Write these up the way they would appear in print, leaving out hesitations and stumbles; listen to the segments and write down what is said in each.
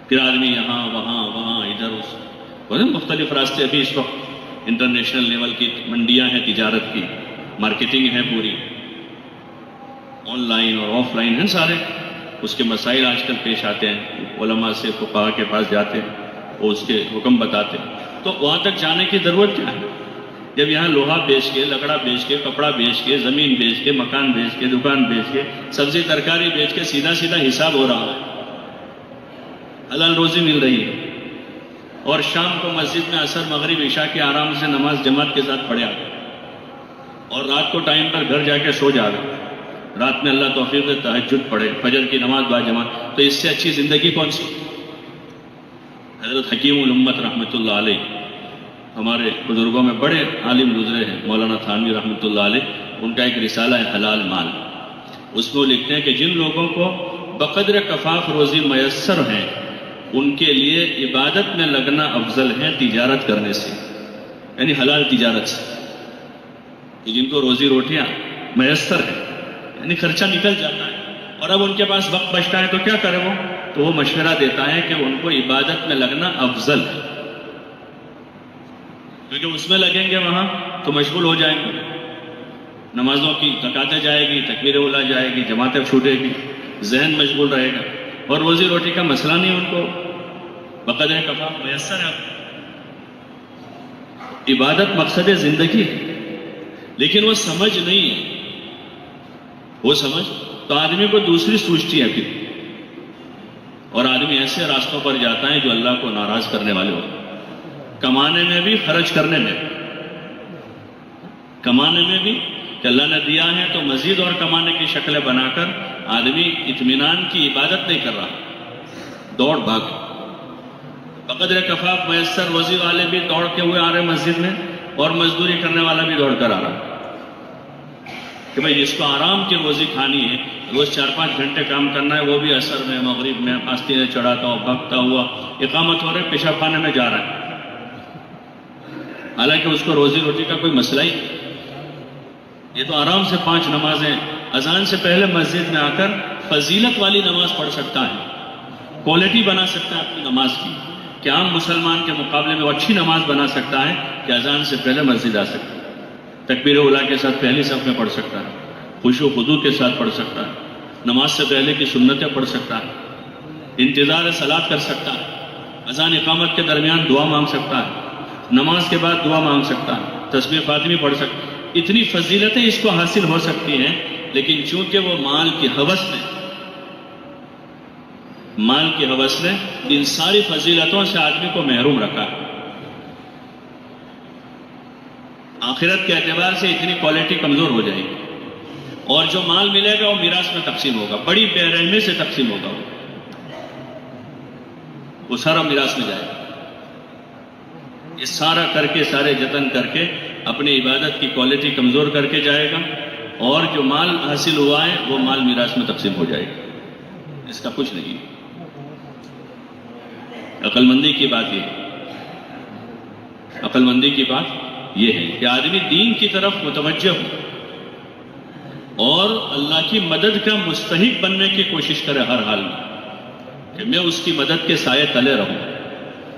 پھر آدمی یہاں وہاں ادھر مختلف راستے. ابھی اس وقت انٹرنیشنل لیول کی منڈیاں ہیں تجارت کی, مارکیٹنگ ہے پوری, آن لائن اور آف لائن ہیں سارے. اس کے مسائل آج کل پیش آتے ہیں, علماء سے فقہاء کے پاس جاتے ہیں, وہ اس کے حکم بتاتے ہیں. تو وہاں تک جانے کی ضرورت کیا ہے جب یہاں لوہا بیچ کے, لکڑا بیچ کے, کپڑا بیچ کے, زمین بیچ کے, مکان بیچ کے, دکان بیچ کے, سبزی ترکاری بیچ کے سیدھا حساب ہو رہا ہے, حلال روزی مل رہی ہے. اور شام کو مسجد میں عصر مغرب عشاء کی آرام سے نماز جماعت کے ساتھ پڑھے آگے, اور رات کو ٹائم پر گھر جا کے سو جاوے. رات میں اللہ توفیق دے تہجد پڑھے, فجر کی نماز با جماعت. تو اس سے اچھی زندگی کون سی؟ حضرت حکیم الامت رحمۃ اللہ علیہ, ہمارے بزرگوں میں بڑے عالم گزرے ہیں, مولانا تھانوی رحمۃ اللہ علیہ, ان کا ایک رسالہ ہے حلال مال. اس میں وہ لکھتے ہیں کہ جن لوگوں کو بقدر کفاف روزی میسر ہیں ان کے لیے عبادت میں لگنا افضل ہے تجارت کرنے سے, یعنی حلال تجارت سے. کہ جن کو روزی روٹیاں میسر ہیں, یعنی خرچہ نکل جاتا ہے, اور اب ان کے پاس وقت بچتا ہے تو کیا کرے وہ, تو وہ مشورہ دیتا ہے کہ ان کو عبادت میں لگنا افضل ہے, کیونکہ اس میں لگیں گے وہاں تو مشغول ہو جائیں گے, نمازوں کی تقاضے جائے گی, تکبیر اولیٰ جائے گی, جماعتیں چھوٹے گی, ذہن مشغول رہے گا, اور روزی روٹی کا مسئلہ نہیں ان کو, بقدر کفاف میسر ہے. عبادت مقصد زندگی ہے, لیکن وہ سمجھ نہیں ہے. وہ سمجھ تو آدمی کو دوسری سوچتی ہے پھر, اور آدمی ایسے راستوں پر جاتا ہے جو اللہ کو ناراض کرنے والے ہوتے ہیں. کمانے میں بھی, خرچ کرنے میں, کمانے میں بھی کہ اللہ نے دیا ہے تو مزید اور کمانے کی شکلیں بنا کر آدمی اطمینان کی عبادت نہیں کر رہا, دوڑ بھاگ. بقدر کفاف میسر روزی والے بھی دوڑ کے ہوئے آ رہے مسجد میں, اور مزدوری کرنے والا بھی دوڑ کر آ رہا کہ بھئی جس کو آرام کی روزی کھانی ہے, روز 4-5 گھنٹے کام کرنا ہے, وہ بھی عصر میں مغرب میں آستینیں چڑھاتا ہوا بھگتا ہوا اقامت ہو رہے پیشاب خانے میں جا رہا ہے, حالانکہ اس کو روزی روٹی کا کوئی مسئلہ ہی. یہ تو آرام سے 5 نمازیں اذان سے پہلے مسجد میں آ کر فضیلت والی نماز پڑھ سکتا ہے, کوالٹی بنا سکتا ہے اپنی نماز کی, کہ عام مسلمان کے مقابلے میں وہ اچھی نماز بنا سکتا ہے کہ اذان سے پہلے مسجد آ سکتا ہے, تکبیر اولیٰ کے ساتھ پہلی صف میں پڑھ سکتا ہے, خشوع و خضوع کے ساتھ پڑھ سکتا ہے, نماز سے پہلے کی سنتیں پڑھ سکتا ہے, انتظار صلاۃ کر سکتا ہے, اذان اقامت کے درمیان دعا مانگ سکتا ہے, نماز کے بعد دعا مانگ سکتا ہے, تسبیح فاطمی پڑھ سکتا ہے. اتنی فضیلتیں اس کو حاصل ہو سکتی ہیں, لیکن چونکہ وہ مال کی ہوس نے ان ساری فضیلتوں سے آدمی کو محروم رکھا ہے. آخرت کے اعتبار سے اتنی کوالٹی کمزور ہو جائے گی, اور جو مال ملے گا وہ میراث میں تقسیم ہوگا, بڑی بے رحمی سے تقسیم ہوگا, وہ سارا میراث میں جائے گا. یہ سارا کر کے, سارے جتن کر کے اپنی عبادت کی کوالٹی کمزور کر کے جائے گا, اور جو مال حاصل ہوا ہے وہ مال میراث میں تقسیم ہو جائے گا. اس کا کچھ نہیں. عقل مندی کی بات یہ ہے, عقل مندی کی بات یہ ہے کہ آدمی دین کی طرف متوجہ ہو اور اللہ کی مدد کا مستحق بننے کی کوشش کرے ہر حال میں, کہ میں اس کی مدد کے سائے تلے رہوں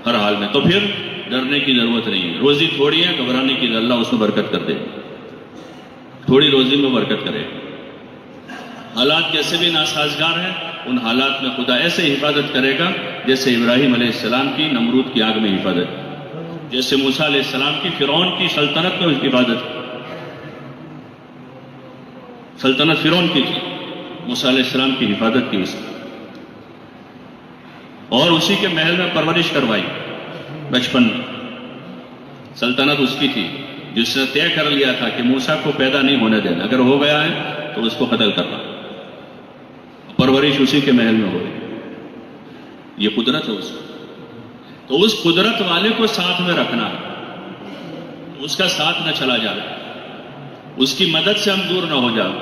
ہر حال میں. تو پھر ڈرنے کی ضرورت نہیں ہے. روزی تھوڑی ہے, گھبرانے کی, اللہ اس میں برکت کر دے, تھوڑی روزی میں برکت کرے. حالات جیسے بھی ناسازگار ہیں, ان حالات میں خدا ایسے حفاظت کرے گا جیسے ابراہیم علیہ السلام کی نمرود کی آگ میں حفاظت, جیسے موسیٰ علیہ السلام کی فرعون کی سلطنت میں اس کی حفاظت, سلطنت فرعون کی تھی, موسیٰ علیہ السلام کی حفاظت کی اس کی, اور اسی کے محل میں پرورش کروائی بچپن میں. سلطنت اس کی تھی جس نے طے کر لیا تھا کہ موسیٰ کو پیدا نہیں ہونے دینا, اگر ہو گیا ہے تو اس کو قتل کرنا. پرورش اسی کے محل میں ہوئی. یہ قدرت ہے اس کی. تو اس قدرت والے کو ساتھ میں رکھنا ہے, اس کا ساتھ نہ چلا جائے, اس کی مدد سے ہم دور نہ ہو جائیں.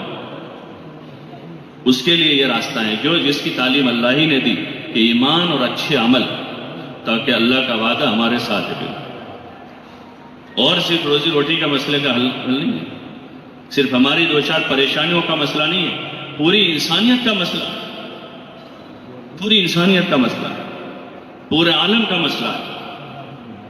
اس کے لیے یہ راستہ ہے جس کی تعلیم اللہ ہی نے دی, کہ ایمان اور اچھے عمل, تاکہ اللہ کا وعدہ ہمارے ساتھ ہے. اور صرف روزی روٹی کا مسئلے کا حل نہیں ہے, صرف ہماری 2-4 پریشانیوں کا مسئلہ نہیں ہے, پوری انسانیت کا مسئلہ, پوری انسانیت کا مسئلہ. پورے عالم کا مسئلہ ہے،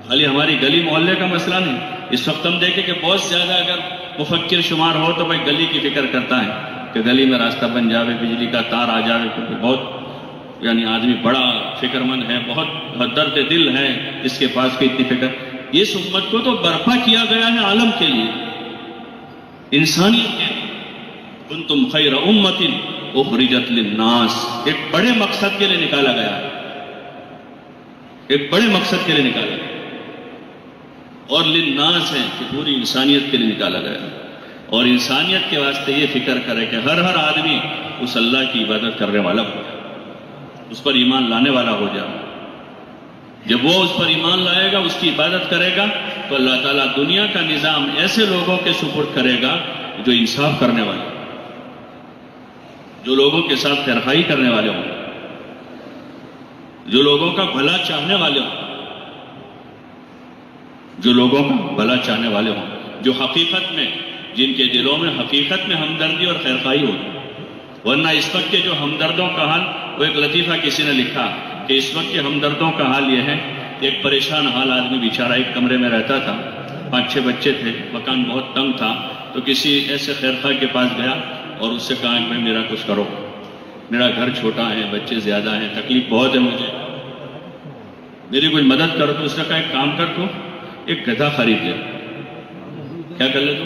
خالی ہماری گلی محلے کا مسئلہ نہیں۔ اس وقت ہم دیکھیں کہ بہت زیادہ اگر مفکر شمار ہو تو بھائی گلی کی فکر کرتا ہے کہ گلی میں راستہ بن جاوے، بجلی کا تار آ جاوے، کیونکہ بہت یعنی آدمی بڑا فکر مند ہے، بہت درد دل ہے اس کے پاس کی اتنی فکر۔ اس امت کو تو برپا کیا گیا ہے عالم کے لیے، انسانیت کے لیے۔ کنتم خیر امت اخرجت للناس، ایک بڑے مقصد کے لیے نکالا گیا ہے، ایک بڑے مقصد کے لیے نکالا گیا، اور للناس ہے کہ پوری انسانیت کے لیے نکالا گیا، اور انسانیت کے واسطے یہ فکر کرے کہ ہر آدمی اس اللہ کی عبادت کرنے والا ہو جائے، اس پر ایمان لانے والا ہو جائے۔ جب وہ اس پر ایمان لائے گا، اس کی عبادت کرے گا، تو اللہ تعالیٰ دنیا کا نظام ایسے لوگوں کے سپرد کرے گا جو انصاف کرنے والے، جو لوگوں کے ساتھ خیرخواہی کرنے والے ہوں، جو لوگوں کا بھلا چاہنے والے ہوں، جو لوگوں کا بھلا چاہنے والے ہوں، جو حقیقت میں، جن کے دلوں میں حقیقت میں ہمدردی اور خیرخواہی ہو۔ ورنہ اس وقت کے جو ہمدردوں کا حال، وہ ایک لطیفہ کسی نے لکھا کہ اس وقت کے ہمدردوں کا حال یہ ہے، ایک پریشان حال آدمی بیچارہ ایک کمرے میں رہتا تھا، 5-6 بچے تھے، مکان بہت تنگ تھا، تو کسی ایسے خیرخواہ کے پاس گیا اور اس سے کہا کہ بھائی میرا کچھ کرو، میرا گھر چھوٹا ہے، بچے زیادہ ہیں، تکلیف بہت ہے مجھے، میری کوئی مدد کرو۔ تو اس نے کہا ایک کام کر، تو ایک گدھا خرید لے۔ کیا کر لے تو؟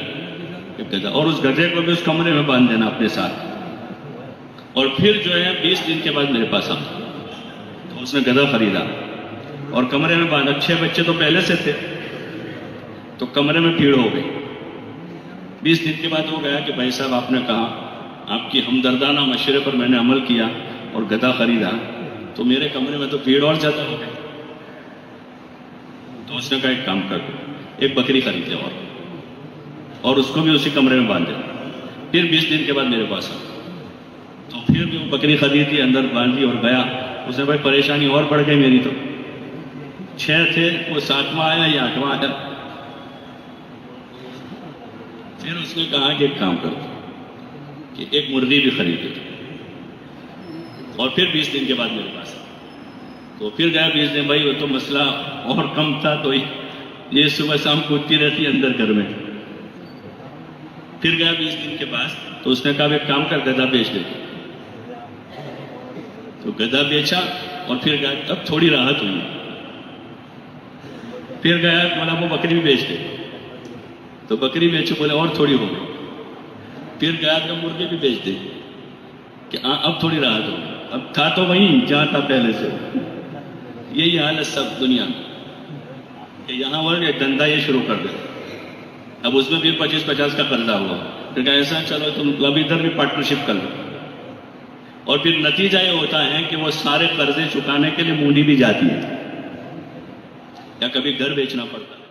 ایک گدھا، اور اس گدھے کو بھی اس کمرے میں باندھ دینا اپنے ساتھ، اور پھر جو ہے 20 دن کے بعد میرے پاس آ۔ تو اس نے گدھا خریدا اور کمرے میں باندھا۔ 6 بچے تو پہلے سے تھے، تو کمرے میں بھیڑ ہو گئی۔ 20 دن کے بعد ہو گیا کہ بھائی صاحب آپ نے کہا، آپ کی ہمدردانہ مشورے پر میں نے عمل کیا اور گدھا خریدا، تو میرے کمرے میں تو بھیڑ اور زیادہ ہو گئی۔ تو اس نے کہا ایک کام کر، ایک بکری خرید لے اور اس کو بھی اسی کمرے میں باندھ دے۔ پھر 20 دن کے بعد میرے پاس آ، تو پھر بھی وہ بکری خریدی، اندر باندھی اور گیا۔ اس نے بھائی پریشانی اور بڑھ گئی میری، تو 6 تھے، وہ 7واں آیا یا 8واں آیا۔ پھر اس نے کہا کہ ایک کام کر کہ ایک مرغی بھی خرید لے، اور پھر 20 دن کے بعد میرے پاس آ۔ تو پھر گیا 20 دن، بھائی وہ تو مسئلہ اور کم تھا، تو یہ صبح شام کودتی رہتی اندر گھر میں۔ پھر گیا 20 دن کے بعد، تو اس نے کہا ایک کام کر، گدھا بیچ دے۔ تو گدھا بیچا اور پھر گیا، اب تھوڑی راحت ہوئی۔ پھر گیا بولا وہ بکری بھی بیچ دے، تو بکری بیچے، بولے اور تھوڑی ہو گئی۔ پھر گیا تو مرغی بھی بیچ دے کہ اب تھوڑی راحت ہوگی، اب تھا تو وہیں جہاں تھا پہلے سے۔ یہی حال ہے سب دنیا میں کہ یہاں وہ دھندا یہ شروع کر دے، اب اس میں بھی 25-50 کا قرضہ ہوا، پھر کہا ایسا چلو تم اب ادھر بھی پارٹنرشپ کر لو، اور پھر نتیجہ یہ ہوتا ہے کہ وہ سارے قرضے چکانے کے لیے مونڈی بھی جاتی ہے، یا کبھی گھر بیچنا پڑتا ہے۔